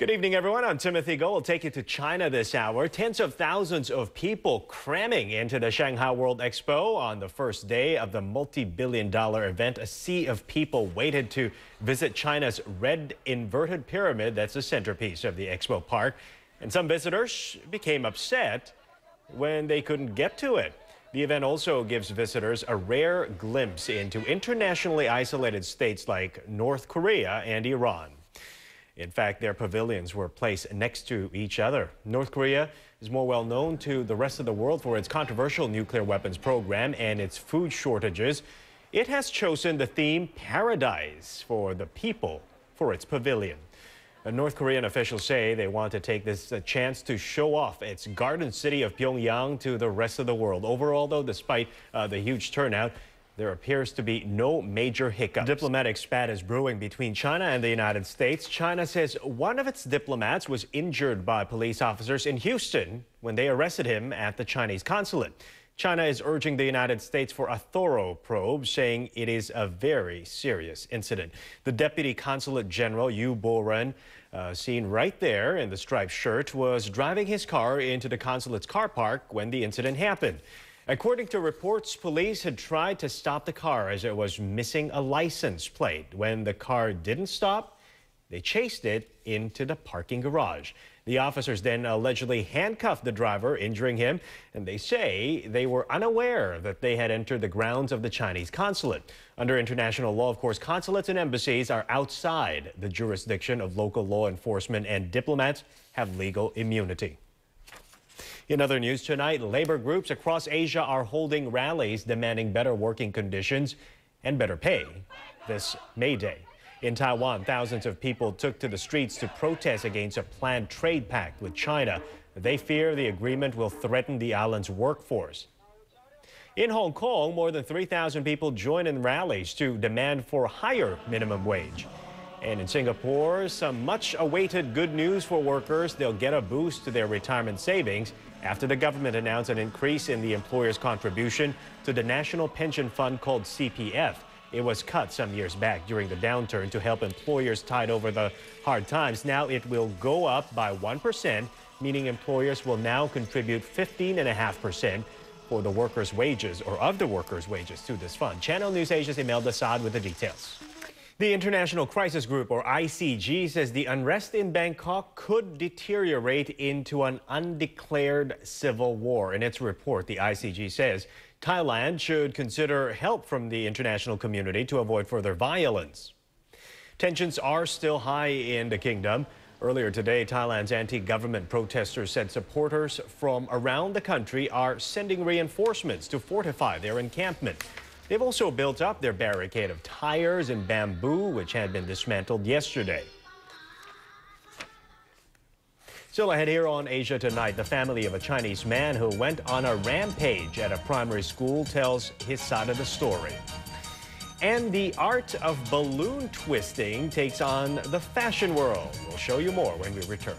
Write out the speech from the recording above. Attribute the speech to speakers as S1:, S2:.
S1: Good evening, everyone. I'm Timothy Go. We'll take you to China this hour. Tens of thousands of people cramming into the Shanghai World Expo on the first day of the multi-billion-dollar event. A sea of people waited to visit China's red inverted pyramid that's the centerpiece of the expo park. And some visitors became upset when they couldn't get to it. The event also gives visitors a rare glimpse into internationally isolated states like North Korea and Iran. In fact, their pavilions were placed next to each other. North Korea is more well known to the rest of the world for its controversial nuclear weapons program and its food shortages. It has chosen the theme Paradise for the People for its pavilion. North Korean officials say they want to take this chance to show off its garden city of Pyongyang to the rest of the world. Overall, though, despite the huge turnout, there appears to be no major hiccups. Diplomatic spat is brewing between China and the United States. China says one of its diplomats was injured by police officers in Houston when they arrested him at the Chinese consulate. China is urging the United States for a thorough probe, saying it is a very serious incident. The Deputy Consulate General Yu Bo-ren, seen right there in the striped shirt, was driving his car into the consulate's car park when the incident happened. According to reports, police had tried to stop the car as it was missing a license plate. When the car didn't stop, they chased it into the parking garage. The officers then allegedly handcuffed the driver, injuring him, and they say they were unaware that they had entered the grounds of the Chinese consulate. Under international law, of course, consulates and embassies are outside the jurisdiction of local law enforcement, and diplomats have legal immunity. In other news tonight, labor groups across Asia are holding rallies demanding better working conditions and better pay this May Day. In Taiwan, thousands of people took to the streets to protest against a planned trade pact with China. They fear the agreement will threaten the island's workforce. In Hong Kong, more than 3,000 people joined in rallies to demand for a higher minimum wage. And in Singapore, some much-awaited good news for workers. They'll get a boost to their retirement savings after the government announced an increase in the employer's contribution to the national pension fund called CPF. It was cut some years back during the downturn to help employers tide over the hard times. Now it will go up by 1%, meaning employers will now contribute 15.5% for the workers' wages, or of the workers' wages, to this fund. Channel News Asia's Imelda Saad with the details. The International Crisis Group, or ICG, says the unrest in Bangkok could deteriorate into an undeclared civil war. In its report, the ICG says Thailand should consider help from the international community to avoid further violence. Tensions are still high in the kingdom. Earlier today, Thailand's anti-government protesters said supporters from around the country are sending reinforcements to fortify their encampment. They've also built up their barricade of tires and bamboo, which had been dismantled yesterday. Still ahead here on Asia Tonight, the family of a Chinese man who went on a rampage at a primary school tells his side of the story. And the art of balloon twisting takes on the fashion world. We'll show you more when we return.